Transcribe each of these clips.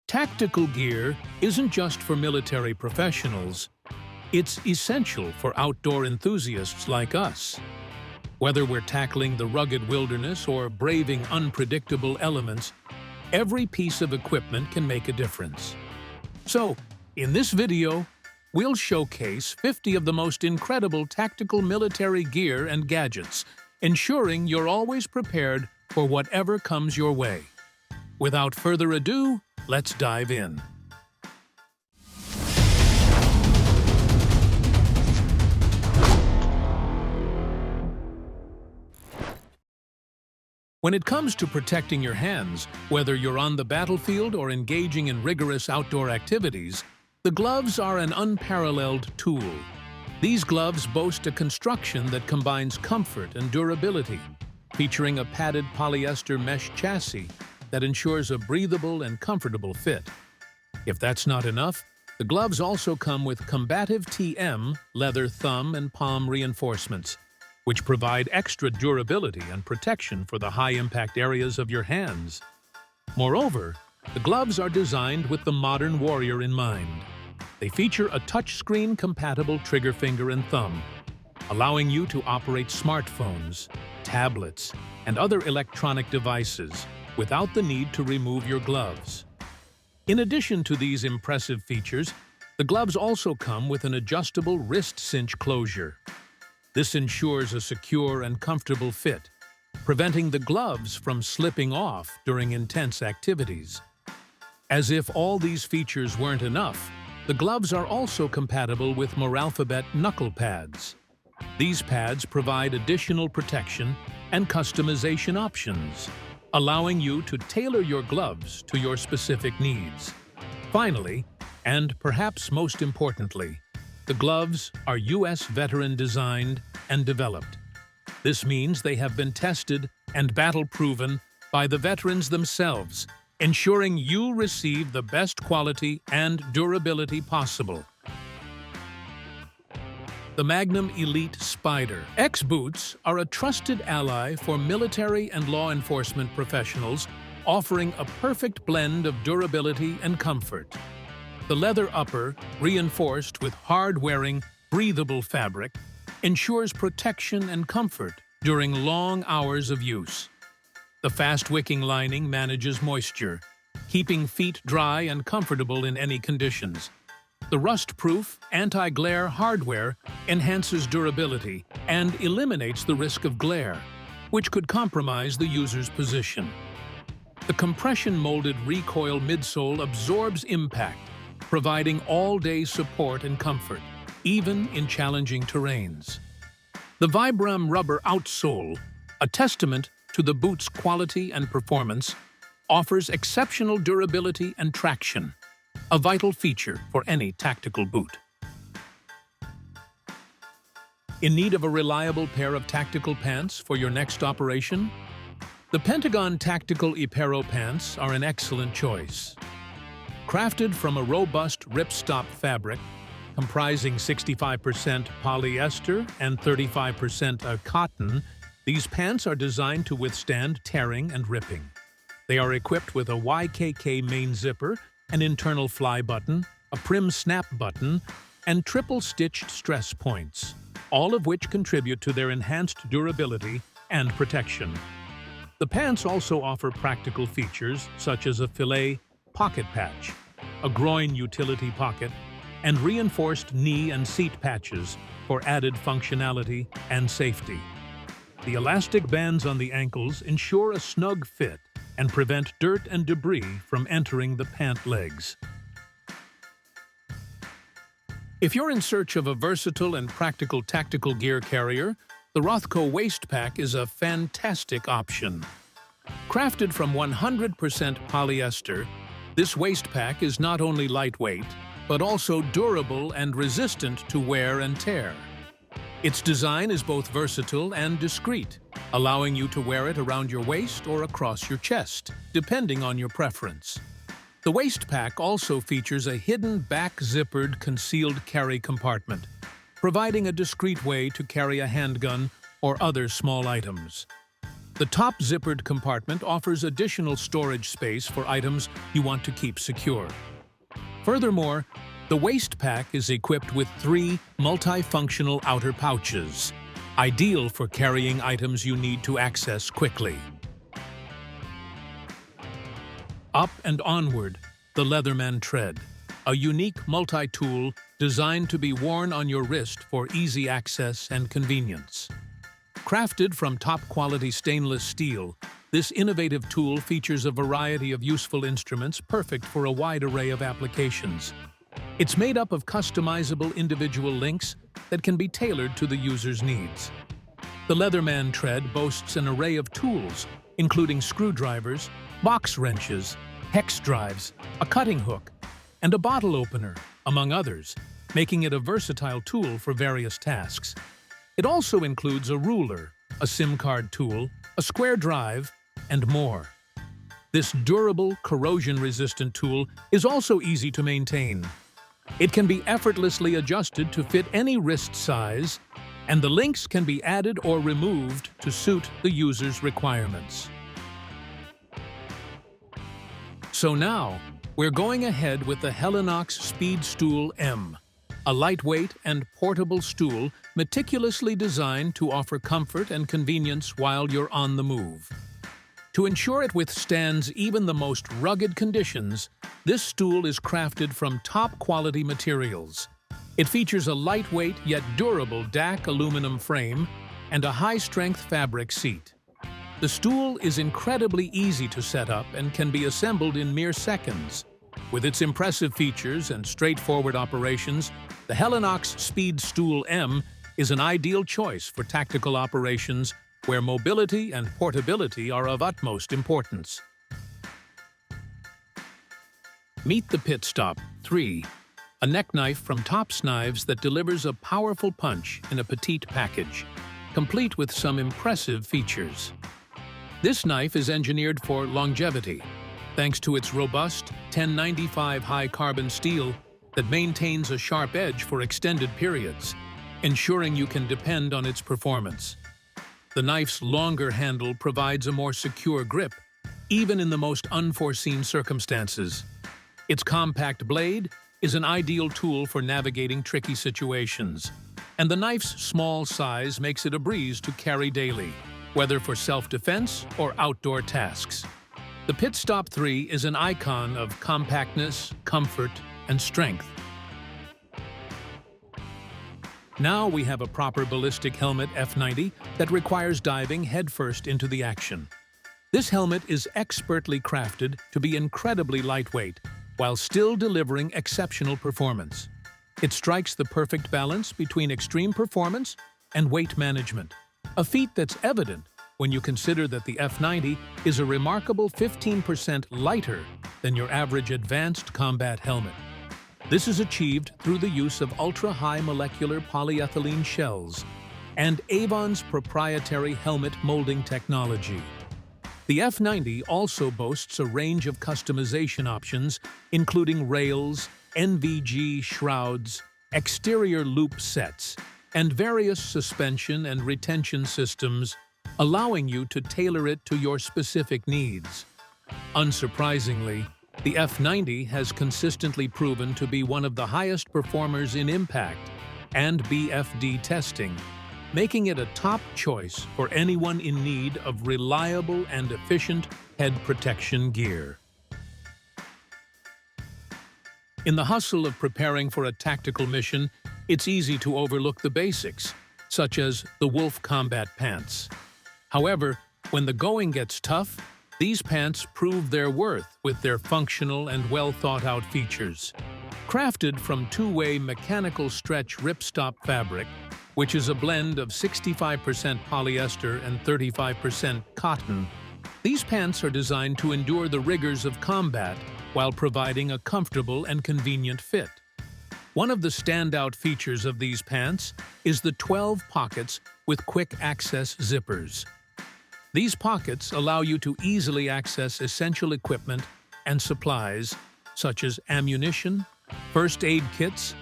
Tactical gear isn't just for military professionals. It's essential for outdoor enthusiasts like us. Whether we're tackling the rugged wilderness or braving unpredictable elements, every piece of equipment can make a difference. So, in this video, we'll showcase 50 of the most incredible tactical military gear and gadgets, ensuring you're always prepared for whatever comes your way. Without further ado, let's dive in. When it comes to protecting your hands, whether you're on the battlefield or engaging in rigorous outdoor activities, the gloves are an unparalleled tool. These gloves boast a construction that combines comfort and durability, featuring a padded polyester mesh chassis that ensures a breathable and comfortable fit. If that's not enough, the gloves also come with combative TM, leather thumb and palm reinforcements, which provide extra durability and protection for the high-impact areas of your hands. Moreover, the gloves are designed with the modern warrior in mind. They feature a touchscreen-compatible trigger finger and thumb, allowing you to operate smartphones, tablets, and other electronic devices without the need to remove your gloves. In addition to these impressive features, the gloves also come with an adjustable wrist cinch closure. This ensures a secure and comfortable fit, preventing the gloves from slipping off during intense activities. As if all these features weren't enough, the gloves are also compatible with Moralphabet knuckle pads. These pads provide additional protection and customization options, allowing you to tailor your gloves to your specific needs. Finally, and perhaps most importantly, the gloves are U.S. veteran-designed and developed. This means they have been tested and battle-proven by the veterans themselves, ensuring you receive the best quality and durability possible. The Magnum Elite Spider X boots are a trusted ally for military and law enforcement professionals, offering a perfect blend of durability and comfort. The leather upper, reinforced with hard-wearing, breathable fabric, ensures protection and comfort during long hours of use. The fast-wicking lining manages moisture, keeping feet dry and comfortable in any conditions. The rust-proof, anti-glare hardware enhances durability and eliminates the risk of glare, which could compromise the user's position. The compression-molded recoil midsole absorbs impact, providing all-day support and comfort, even in challenging terrains. The Vibram rubber outsole, a testament to the boot's quality and performance, offers exceptional durability and traction, a vital feature for any tactical boot. In need of a reliable pair of tactical pants for your next operation? The Pentagon Tactical Ipero pants are an excellent choice. Crafted from a robust ripstop fabric, comprising 65% polyester and 35% cotton, these pants are designed to withstand tearing and ripping. They are equipped with a YKK main zipper, an internal fly button, a prim snap button, and triple-stitched stress points, all of which contribute to their enhanced durability and protection. The pants also offer practical features such as a filet pocket patch, a groin utility pocket, and reinforced knee and seat patches for added functionality and safety. The elastic bands on the ankles ensure a snug fit and prevent dirt and debris from entering the pant legs. If you're in search of a versatile and practical tactical gear carrier, the Rothco Waist Pack is a fantastic option. Crafted from 100% polyester, this waist pack is not only lightweight, but also durable and resistant to wear and tear. Its design is both versatile and discreet, allowing you to wear it around your waist or across your chest, depending on your preference. The waist pack also features a hidden back-zippered concealed carry compartment, providing a discreet way to carry a handgun or other small items. The top zippered compartment offers additional storage space for items you want to keep secure. Furthermore, the waist pack is equipped with 3 multifunctional outer pouches, ideal for carrying items you need to access quickly. Up and onward, the Leatherman Tread, a unique multi-tool designed to be worn on your wrist for easy access and convenience. Crafted from top-quality stainless steel, this innovative tool features a variety of useful instruments perfect for a wide array of applications. It's made up of customizable individual links that can be tailored to the user's needs. The Leatherman Tread boasts an array of tools, including screwdrivers, box wrenches, hex drives, a cutting hook, and a bottle opener, among others, making it a versatile tool for various tasks. It also includes a ruler, a SIM card tool, a square drive, and more. This durable, corrosion-resistant tool is also easy to maintain. It can be effortlessly adjusted to fit any wrist size, and the links can be added or removed to suit the user's requirements. So now, we're going ahead with the Helinox Speed Stool M, a lightweight and portable stool meticulously designed to offer comfort and convenience while you're on the move. To ensure it withstands even the most rugged conditions, this stool is crafted from top-quality materials. It features a lightweight yet durable DAC aluminum frame and a high-strength fabric seat. The stool is incredibly easy to set up and can be assembled in mere seconds. With its impressive features and straightforward operations, the Helinox Speed Stool M is an ideal choice for tactical operations where mobility and portability are of utmost importance. Meet the Pit Stop 3, a neck knife from Tops Knives that delivers a powerful punch in a petite package, complete with some impressive features. This knife is engineered for longevity, thanks to its robust 1095 high-carbon steel that maintains a sharp edge for extended periods, ensuring you can depend on its performance. The knife's longer handle provides a more secure grip, even in the most unforeseen circumstances. Its compact blade is an ideal tool for navigating tricky situations, and the knife's small size makes it a breeze to carry daily, whether for self-defense or outdoor tasks. The Pit Stop 3 is an icon of compactness, comfort, and strength. Now we have a proper ballistic helmet F90 that requires diving headfirst into the action. This helmet is expertly crafted to be incredibly lightweight while still delivering exceptional performance. It strikes the perfect balance between extreme performance and weight management, a feat that's evident when you consider that the F90 is a remarkable 15% lighter than your average advanced combat helmet. This is achieved through the use of ultra-high molecular polyethylene shells and Avon's proprietary helmet molding technology. The F90 also boasts a range of customization options, including rails, NVG shrouds, exterior loop sets, and various suspension and retention systems, allowing you to tailor it to your specific needs. Unsurprisingly, the F90 has consistently proven to be one of the highest performers in impact and BFD testing, making it a top choice for anyone in need of reliable and efficient head protection gear. In the hustle of preparing for a tactical mission, it's easy to overlook the basics, such as the Wolf Combat Pants. However, when the going gets tough, these pants prove their worth with their functional and well-thought-out features. Crafted from two-way mechanical stretch ripstop fabric, which is a blend of 65% polyester and 35% cotton, these pants are designed to endure the rigors of combat while providing a comfortable and convenient fit. One of the standout features of these pants is the 12 pockets with quick-access zippers. These pockets allow you to easily access essential equipment and supplies such as ammunition, first aid kits,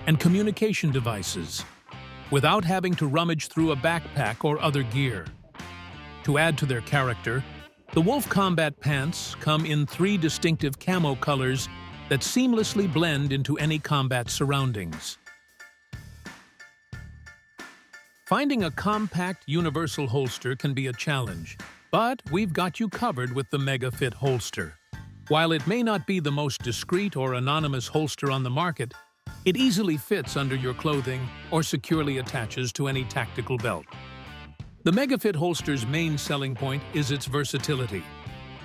and communication devices, without having to rummage through a backpack or other gear. To add to their character, the Wolf Combat Pants come in 3 distinctive camo colors that seamlessly blend into any combat surroundings. Finding a compact, universal holster can be a challenge, but we've got you covered with the Mega Fit holster. While it may not be the most discreet or anonymous holster on the market, it easily fits under your clothing or securely attaches to any tactical belt. The Mega Fit holster's main selling point is its versatility.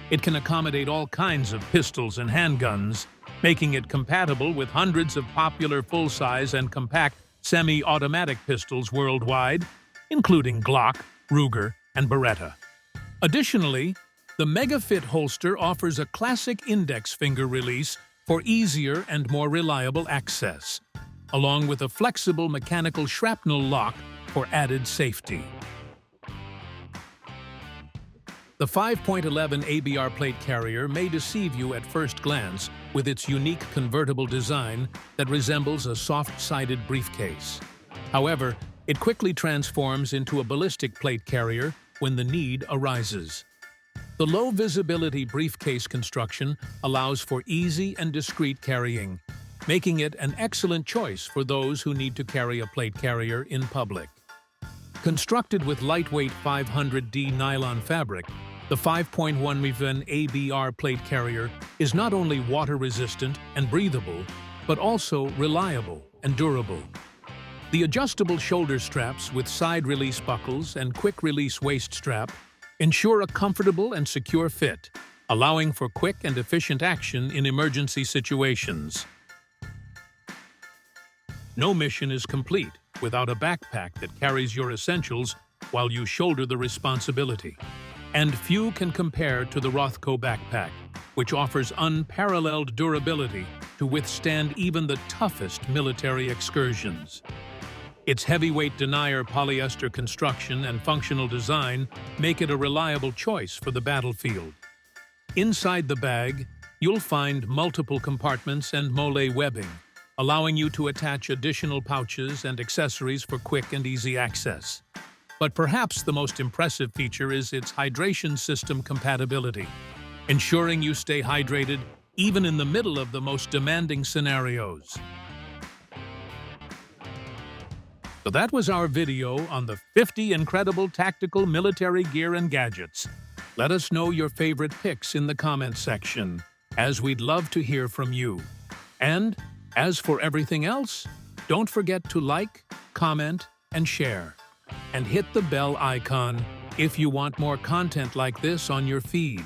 It can accommodate all kinds of pistols and handguns, making it compatible with hundreds of popular full-size and compact semi-automatic pistols worldwide, including Glock, Ruger, and Beretta. Additionally, the Mega Fit holster offers a classic index finger release for easier and more reliable access, along with a flexible mechanical shrapnel lock for added safety. The 5.11 ABR plate carrier may deceive you at first glance with its unique convertible design that resembles a soft-sided briefcase. However, it quickly transforms into a ballistic plate carrier when the need arises. The low-visibility briefcase construction allows for easy and discreet carrying, making it an excellent choice for those who need to carry a plate carrier in public. Constructed with lightweight 500D nylon fabric, the 5.11 ABR plate carrier is not only water-resistant and breathable, but also reliable and durable. The adjustable shoulder straps with side-release buckles and quick-release waist strap ensure a comfortable and secure fit, allowing for quick and efficient action in emergency situations. No mission is complete without a backpack that carries your essentials while you shoulder the responsibility. And few can compare to the Rothco backpack, which offers unparalleled durability to withstand even the toughest military excursions. Its heavyweight denier polyester construction and functional design make it a reliable choice for the battlefield. Inside the bag, you'll find multiple compartments and mole webbing, allowing you to attach additional pouches and accessories for quick and easy access. But perhaps the most impressive feature is its hydration system compatibility, ensuring you stay hydrated even in the middle of the most demanding scenarios. So that was our video on the 50 incredible tactical military gear and gadgets. Let us know your favorite picks in the comments section, as we'd love to hear from you. And as for everything else, don't forget to like, comment, and share. And hit the bell icon if you want more content like this on your feed.